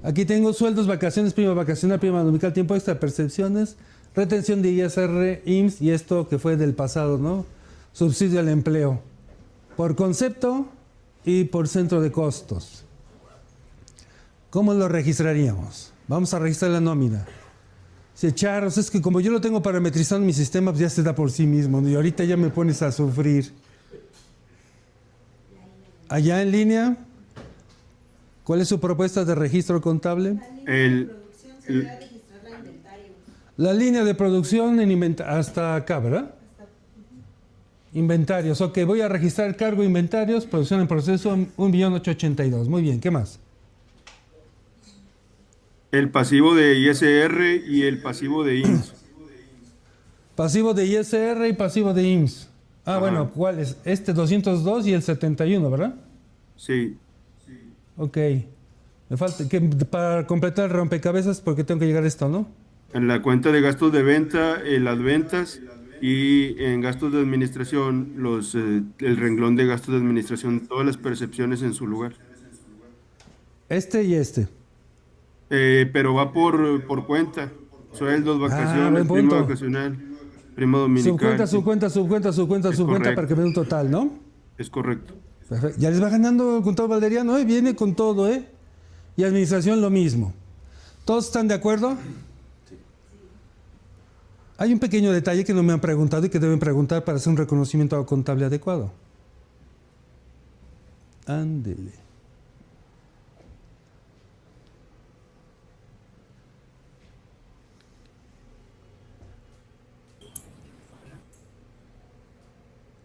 Aquí tengo sueldos, vacaciones, prima vacacional, prima dominical, tiempo extra, percepciones, retención de ISR, IMSS y esto que fue del pasado, ¿no? Subsidio al empleo. Por concepto y por centro de costos. ¿Cómo lo registraríamos? Vamos a registrar la nómina. Si Charros, es que como yo lo tengo parametrizado en mi sistema, pues ya se da por sí mismo, ¿no? Y ahorita ya me pones a sufrir. Allá en línea, ¿cuál es su propuesta de registro contable? La línea de producción en hasta acá, ¿verdad? Inventarios. Ok, voy a registrar cargo inventarios, producción en proceso, 1.882.000. Muy bien, ¿qué más? El pasivo de ISR y el pasivo de IMSS. Pasivo de ISR y pasivo de IMSS. Ah, Ajá. bueno, ¿cuál es? Este 202 y el 71, ¿verdad? Sí. Ok. Me falta que para completar el rompecabezas porque tengo que llegar a esto, ¿no? En la cuenta de gastos de venta, las ventas y en gastos de administración, el renglón de gastos de administración, todas las percepciones en su lugar. Este y este. Pero va por cuenta. Sueldos, Buen vacaciones, prima punto. vacacional, prima dominical. Subcuenta Es para que me dé un total, ¿no? Es correcto. Perfecto. Ya les va ganando el contador Valderiano, ¿eh? Viene con todo, ¿eh? Y administración lo mismo. ¿Todos están de acuerdo? Hay un pequeño detalle que no me han preguntado y que deben preguntar para hacer un reconocimiento contable adecuado. Ándele.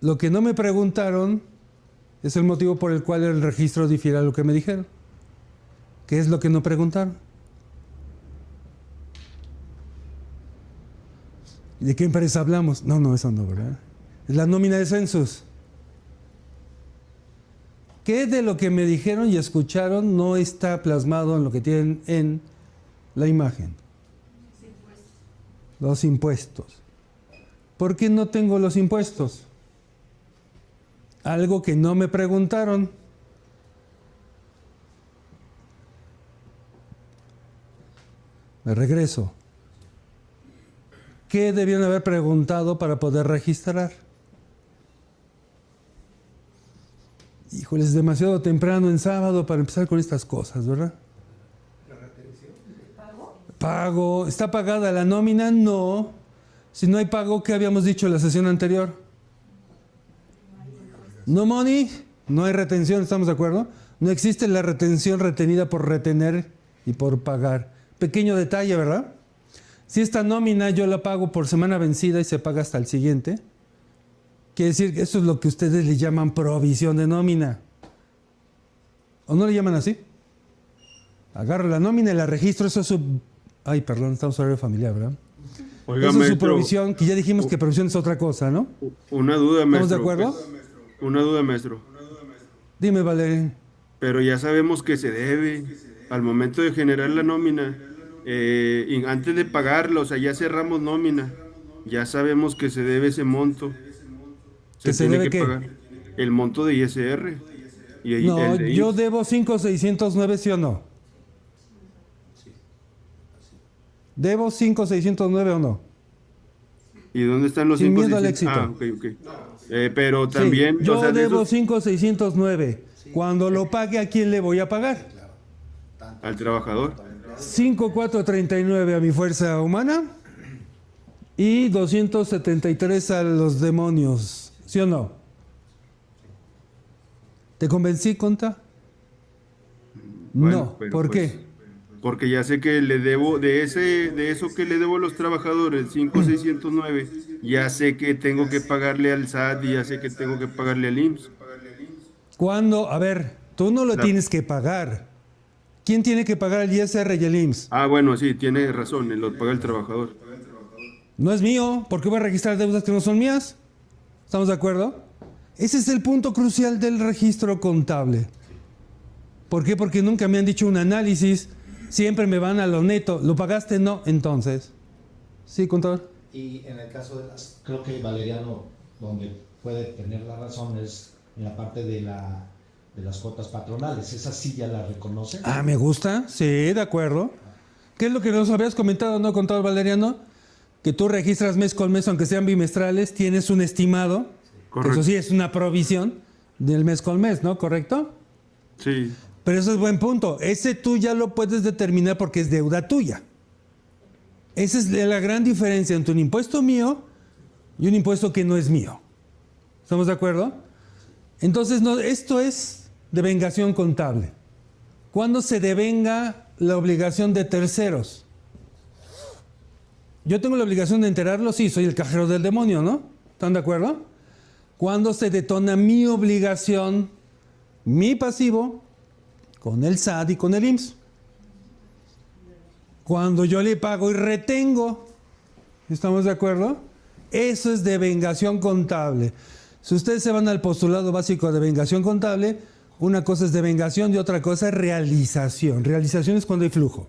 Lo que no me preguntaron es el motivo por el cual el registro difiere a lo que me dijeron. ¿Qué es lo que no preguntaron? ¿De qué empresa hablamos? No, eso no, ¿verdad? Es la nómina de censos. ¿Qué de lo que me dijeron y escucharon no está plasmado en lo que tienen en la imagen? Los impuestos. ¿Por qué no tengo los impuestos? Algo que no me preguntaron. Me regreso. ¿Qué debían haber preguntado para poder registrar? Híjole, es demasiado temprano en sábado para empezar con estas cosas, ¿verdad? ¿La retención? ¿Pago? ¿Está pagada la nómina? No. Si no hay pago, ¿qué habíamos dicho en la sesión anterior? No money, no hay retención, ¿estamos de acuerdo? No existe la retención retenida por retener y por pagar. Pequeño detalle, ¿verdad? Si esta nómina yo la pago por semana vencida y se paga hasta el siguiente, quiere decir que eso es lo que ustedes le llaman provisión de nómina. ¿O no le llaman así? Agarro la nómina y la registro, eso es su... Ay, perdón, estamos en horario familiar, ¿verdad? Oiga, Eso es su maestro, provisión, que ya dijimos que provisión es otra cosa, ¿no? una duda, maestro. ¿Estamos de acuerdo? Una duda, maestro. Dime, Valeria. Pero ya sabemos que se debe al momento de generar la nómina, y antes de pagarla, o sea, ya cerramos nómina, ya sabemos que se debe ese monto, ¿Que se debe qué? pagar el monto de ISR y No, el de yo IMSS. debo 5,609, ¿sí o no? ¿Debo 5,609 o no? ¿Y dónde están los Sin 5? miedo al éxito. Ah, ok. Pero Sí, también, o yo sea, de debo esos 5,609. Cuando lo pague, ¿a quién le voy a pagar? al trabajador. 5,439 a mi fuerza humana y 273 a los demonios, ¿sí o no? ¿Te convencí, Conta? Bueno, No, pero ¿por pues, qué? porque ya sé que le debo, de eso que le debo a los trabajadores, 5,609, ya sé que tengo que pagarle al SAT y ya sé que tengo que pagarle al IMSS. Cuando, a ver, tú no lo La- tienes que pagar. ¿Quién tiene que pagar el ISR y el IMSS? bueno, sí, tiene razón, lo paga el trabajador. No es mío, ¿por qué voy a registrar deudas que no son mías? ¿Estamos de acuerdo? Ese es el punto crucial del registro contable. ¿Por qué? Porque nunca me han dicho un análisis, siempre me van a lo neto. ¿Lo pagaste? No, entonces. Sí, contador. Y en el caso de las, creo que Valeriano, donde puede tener la razón es en la parte de de las cuotas patronales. ¿Esa sí ya la reconoce? Ah, me gusta. Sí, de acuerdo. ¿Qué es lo que nos habías comentado, no, contador Valeriano? Que tú registras mes con mes, aunque sean bimestrales, tienes un estimado. Que eso sí es una provisión del mes con mes, ¿no? ¿Correcto? Sí. Pero eso es buen punto. Ese tú ya lo puedes determinar porque es deuda tuya. Esa es la gran diferencia entre un impuesto mío y un impuesto que no es mío. ¿Estamos de acuerdo? Entonces, no, esto es devengación contable. ¿Cuándo se devenga la obligación de terceros? Yo tengo la obligación de enterarlo, sí, soy el cajero del demonio, ¿no? ¿Están de acuerdo? ¿Cuándo se detona mi obligación, mi pasivo, con el SAT y con el IMSS? Cuando yo le pago y retengo. ¿Estamos de acuerdo? Eso es devengación contable. Si ustedes se van al postulado básico de devengación contable, una cosa es devengación y otra cosa es realización. Realización es cuando hay flujo.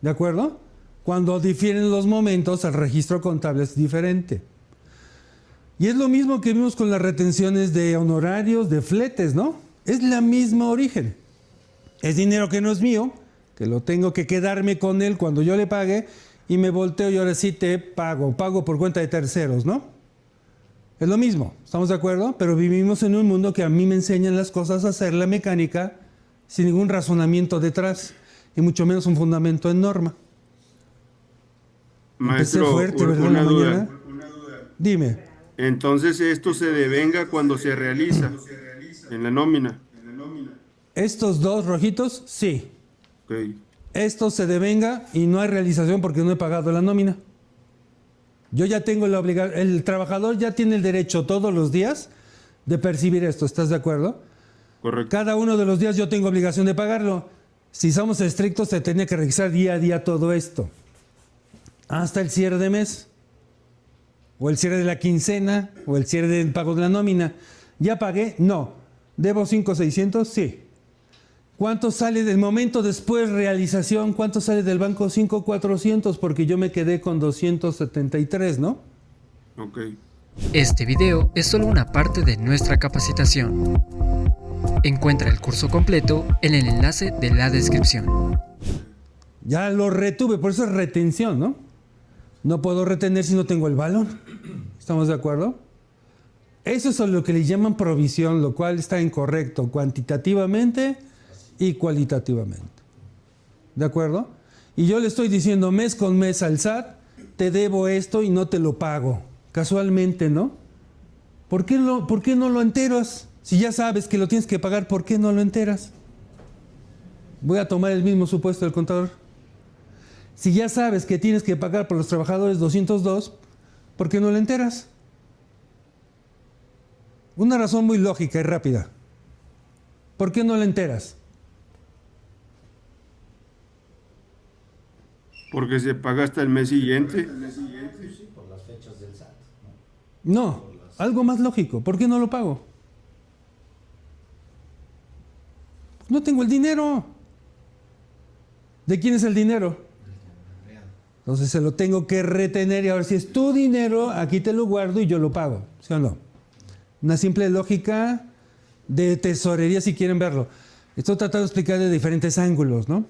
¿De acuerdo? Cuando difieren los momentos, el registro contable es diferente. Y es lo mismo que vimos con las retenciones de honorarios, de fletes, ¿no? Es la misma origen. Es dinero que no es mío, que lo tengo que quedarme con él cuando yo le pague y me volteo y ahora sí te pago por cuenta de terceros, ¿no? Es lo mismo, ¿estamos de acuerdo? Pero vivimos en un mundo que a mí me enseñan las cosas a hacer la mecánica sin ningún razonamiento detrás y mucho menos un fundamento en norma. Maestro, Empecé fuerte, ¿verdad? una En la duda. mañana. Dime. Entonces esto se devenga cuando se realiza en la nómina. Estos dos rojitos, sí. Ok. Esto se devenga y no hay realización porque no he pagado la nómina. Yo ya tengo la obligación, el trabajador ya tiene el derecho todos los días de percibir esto, ¿estás de acuerdo? Correcto. Cada uno de los días yo tengo obligación de pagarlo. Si somos estrictos, se tenía que revisar día a día todo esto. Hasta el cierre de mes, o el cierre de la quincena, o el cierre del pago de la nómina. ¿Ya pagué? No. ¿Debo 5,600? Sí. ¿Cuánto sale del momento después realización? ¿Cuánto sale del banco? 5,400 porque yo me quedé con 273, ¿no? Ok. Este video es solo una parte de nuestra capacitación. Encuentra el curso completo en el enlace de la descripción. Ya lo retuve, por eso es retención, ¿no? No puedo retener si no tengo el balón. ¿Estamos de acuerdo? Eso es lo que le llaman provisión, lo cual está incorrecto cuantitativamente y cualitativamente. ¿De acuerdo? Y yo le estoy diciendo mes con mes al SAT, te debo esto y no te lo pago. Casualmente, ¿no? ¿Por qué no lo enteras? Si ya sabes que lo tienes que pagar, ¿por qué no lo enteras? Voy a tomar el mismo supuesto del contador. Si ya sabes que tienes que pagar por los trabajadores 202, ¿por qué no lo enteras? Una razón muy lógica y rápida. ¿Por qué no lo enteras? Porque se paga hasta el mes siguiente. Sí, por las fechas del SAT, ¿no? No, algo más lógico. ¿Por qué no lo pago? No tengo el dinero. ¿De quién es el dinero? Entonces se lo tengo que retener y ahora si es tu dinero, aquí te lo guardo y yo lo pago. ¿Sí o no? Una simple lógica de tesorería si quieren verlo. Estoy tratando de explicar de diferentes ángulos, ¿no?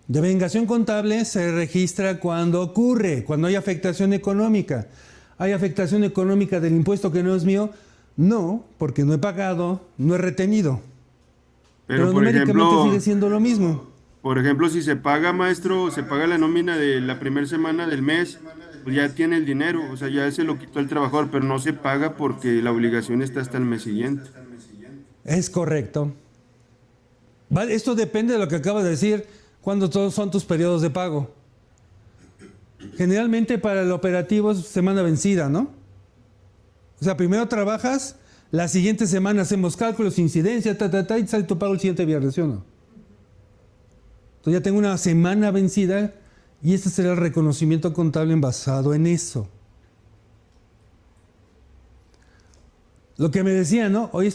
Devengación contable se registra cuando ocurre, cuando hay afectación económica. ¿Hay afectación económica del impuesto que no es mío? No, porque no he pagado, no he retenido. Pero por numéricamente ejemplo, sigue siendo lo mismo. por ejemplo, si se paga, maestro, se paga la nómina de la primera semana del mes, pues ya tiene el dinero, o sea, ya se lo quitó el trabajador, pero no se paga porque la obligación está hasta el mes siguiente. Es correcto. Esto depende de lo que acabas de decir, cuando todos son tus periodos de pago. Generalmente para el operativo es semana vencida, ¿no? O sea, primero trabajas, la siguiente semana hacemos cálculos, incidencia, y sale tu pago el siguiente viernes, ¿sí o no? Entonces ya tengo una semana vencida y este será el reconocimiento contable basado en eso. Lo que me decía, ¿no? Hoy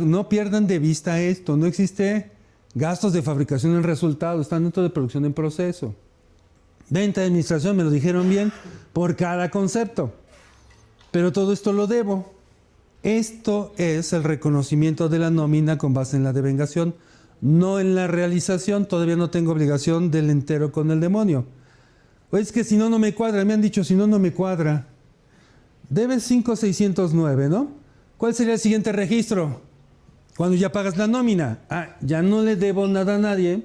no pierdan de vista esto, no existe gastos de fabricación en resultado, están dentro de producción en proceso. Venta de administración, me lo dijeron bien, por cada concepto. Pero todo esto lo debo. Esto es el reconocimiento de la nómina con base en la devengación, no en la realización. Todavía no tengo obligación del entero con el demonio. O es que si no, no me cuadra. Me han dicho, si no, no me cuadra. Debes 5,609, ¿no? ¿Cuál sería el siguiente registro? Cuando ya pagas la nómina. Ya no le debo nada a nadie.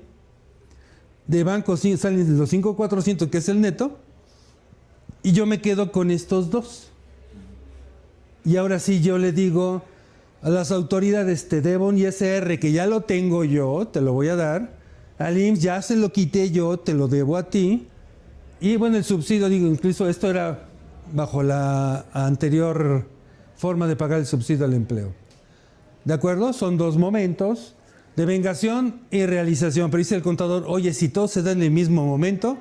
De banco salen los 5,400, que es el neto. Y yo me quedo con estos dos. Y ahora sí yo le digo a las autoridades, te debo un ISR que ya lo tengo yo, te lo voy a dar. Al IMSS ya se lo quité yo, te lo debo a ti. Y bueno, el subsidio, digo, incluso esto era bajo la anterior forma de pagar el subsidio al empleo. ¿De acuerdo? Son dos momentos, devengación y realización. Pero dice el contador, oye, si todo se da en el mismo momento,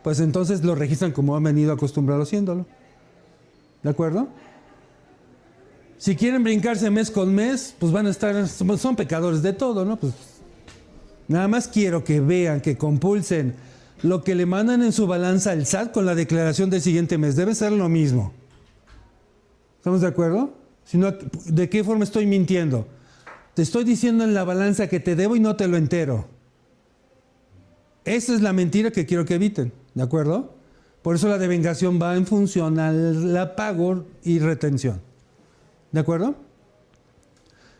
pues entonces lo registran como han venido acostumbrados haciéndolo. ¿De acuerdo? Si quieren brincarse mes con mes, pues van a estar, son pecadores de todo, ¿no? Pues nada más quiero que vean, que compulsen lo que le mandan en su balanza al SAT con la declaración del siguiente mes. Debe ser lo mismo. ¿Estamos de acuerdo? Si no, ¿de qué forma estoy mintiendo? Te estoy diciendo en la balanza que te debo y no te lo entero. Esa es la mentira que quiero que eviten, ¿de acuerdo? Por eso la devengación va en función al pago y retención. ¿De acuerdo?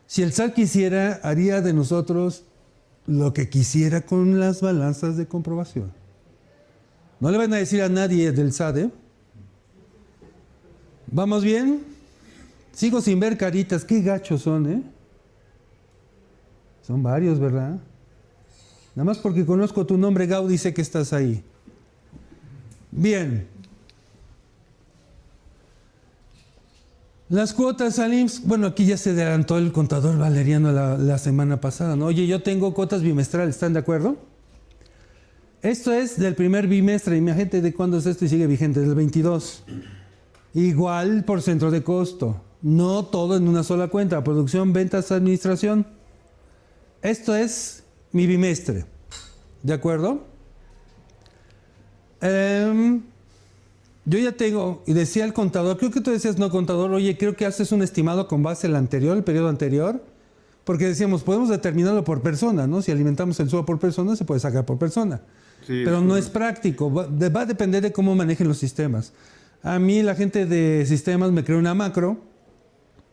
Si el SAT quisiera, haría de nosotros lo que quisiera con las balanzas de comprobación. No le van a decir a nadie del SAT, ¿eh? ¿Vamos bien? Sigo sin ver caritas. Qué gachos son, ¿eh? Son varios, ¿verdad? Nada más porque conozco tu nombre, Gaudí, sé que estás ahí. Bien. Las cuotas al IMSS, bueno, aquí ya se adelantó el contador Valeriano la semana pasada, ¿no? Oye, yo tengo cuotas bimestrales, ¿están de acuerdo? Esto es del primer bimestre, imagínate de cuándo es esto y sigue vigente, del 22. Igual por centro de costo, no todo en una sola cuenta, producción, ventas, administración. Esto es mi bimestre, ¿de acuerdo? Yo ya tengo, y decía el contador, creo que tú decías, no contador, oye, creo que haces un estimado con base al anterior, el periodo anterior, porque decíamos, podemos determinarlo por persona, ¿no? Si alimentamos el suelo por persona, se puede sacar por persona. Sí, pero no es práctico, va a depender de cómo manejen los sistemas. A mí la gente de sistemas me creó una macro,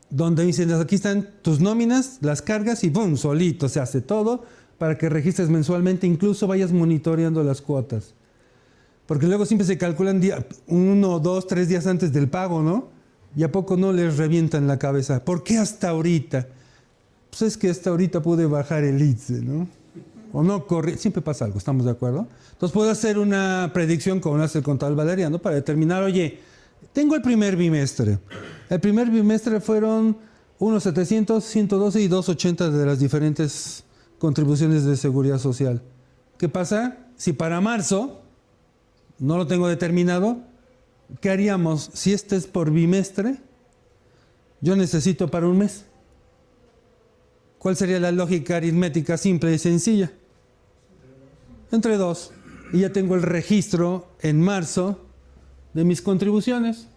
donde dicen, aquí están tus nóminas, las cargas y ¡pum! Solito se hace todo para que registres mensualmente, incluso vayas monitoreando las cuotas. Porque luego siempre se calculan 1, 2, 3 días antes del pago, ¿no? Y a poco no les revientan la cabeza. ¿Por qué hasta ahorita? Pues es que hasta ahorita pude bajar el ITSE, ¿no? O no corre, siempre pasa algo, ¿estamos de acuerdo? Entonces puedo hacer una predicción como lo hace el contador Valeriano para determinar, oye, tengo el primer bimestre. El primer bimestre fueron unos 700, 112 y 280 de las diferentes contribuciones de seguridad social. ¿Qué pasa? Si para marzo no lo tengo determinado, ¿qué haríamos? Si este es por bimestre, yo necesito para un mes. ¿Cuál sería la lógica aritmética simple y sencilla? Entre dos. Y ya tengo el registro en marzo de mis contribuciones.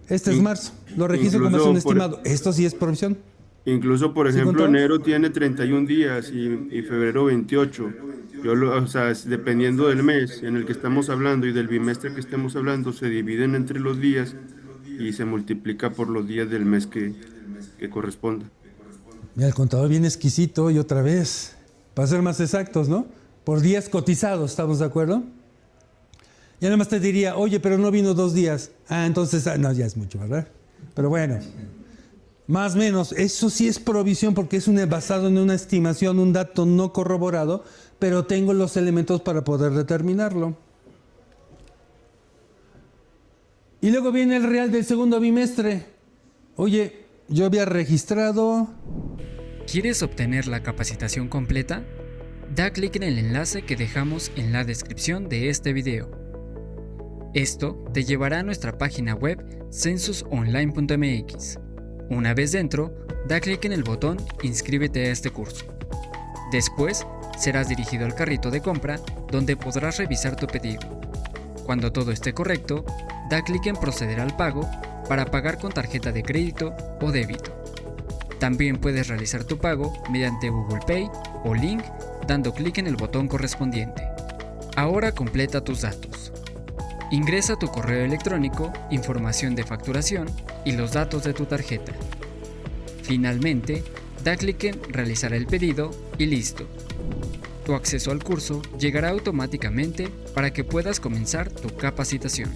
Este es marzo. Lo registro como un estimado. Esto sí es provisión. Incluso, por ¿Sí, ejemplo, contador? enero tiene 31 días y febrero 28. O sea, dependiendo del mes en el que estamos hablando y del bimestre que estemos hablando, se dividen entre los días y se multiplica por los días del mes que corresponda. Mira, el contador bien exquisito y otra vez, para ser más exactos, ¿no? Por días cotizados, ¿estamos de acuerdo? Y nada más te diría, oye, pero no vino 2 días. Entonces, no, ya es mucho, ¿verdad? Pero bueno, más o menos, eso sí es provisión porque es basado en una estimación, un dato no corroborado, pero tengo los elementos para poder determinarlo. Y luego viene el real del segundo bimestre. Oye, yo había registrado... ¿Quieres obtener la capacitación completa? Da clic en el enlace que dejamos en la descripción de este video. Esto te llevará a nuestra página web censusonline.mx. Una vez dentro, da clic en el botón Inscríbete a este curso. Después, serás dirigido al carrito de compra donde podrás revisar tu pedido. Cuando todo esté correcto, da clic en proceder al pago para pagar con tarjeta de crédito o débito. También puedes realizar tu pago mediante Google Pay o Link dando clic en el botón correspondiente. Ahora completa tus datos. Ingresa tu correo electrónico, información de facturación y los datos de tu tarjeta. Finalmente, da clic en realizar el pedido y listo. Tu acceso al curso llegará automáticamente para que puedas comenzar tu capacitación.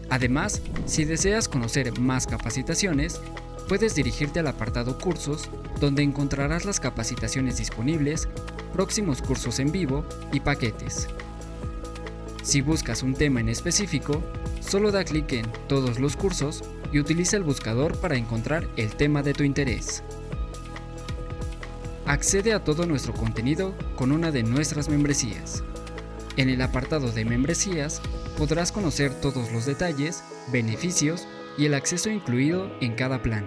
Además, si deseas conocer más capacitaciones, puedes dirigirte al apartado Cursos, donde encontrarás las capacitaciones disponibles, próximos cursos en vivo y paquetes. Si buscas un tema en específico, solo da clic en Todos los cursos y utiliza el buscador para encontrar el tema de tu interés. Accede a todo nuestro contenido con una de nuestras membresías. En el apartado de membresías podrás conocer todos los detalles, beneficios y el acceso incluido en cada plan.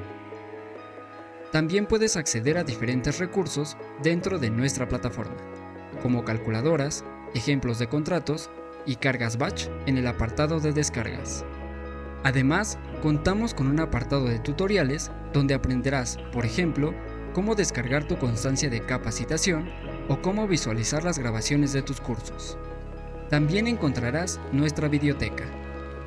También puedes acceder a diferentes recursos dentro de nuestra plataforma, como calculadoras, ejemplos de contratos y cargas batch en el apartado de descargas. Además, contamos con un apartado de tutoriales donde aprenderás, por ejemplo, cómo descargar tu constancia de capacitación o cómo visualizar las grabaciones de tus cursos. También encontrarás nuestra videoteca,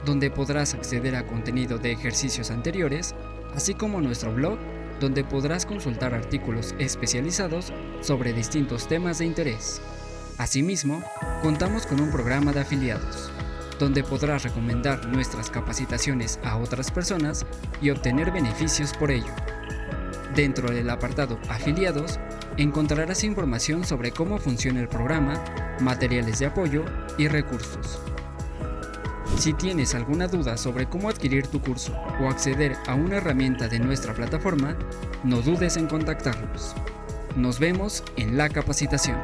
donde podrás acceder a contenido de ejercicios anteriores, así como nuestro blog, donde podrás consultar artículos especializados sobre distintos temas de interés. Asimismo, contamos con un programa de afiliados, donde podrás recomendar nuestras capacitaciones a otras personas y obtener beneficios por ello. Dentro del apartado Afiliados, encontrarás información sobre cómo funciona el programa, materiales de apoyo y recursos. Si tienes alguna duda sobre cómo adquirir tu curso o acceder a una herramienta de nuestra plataforma, no dudes en contactarnos. Nos vemos en la capacitación.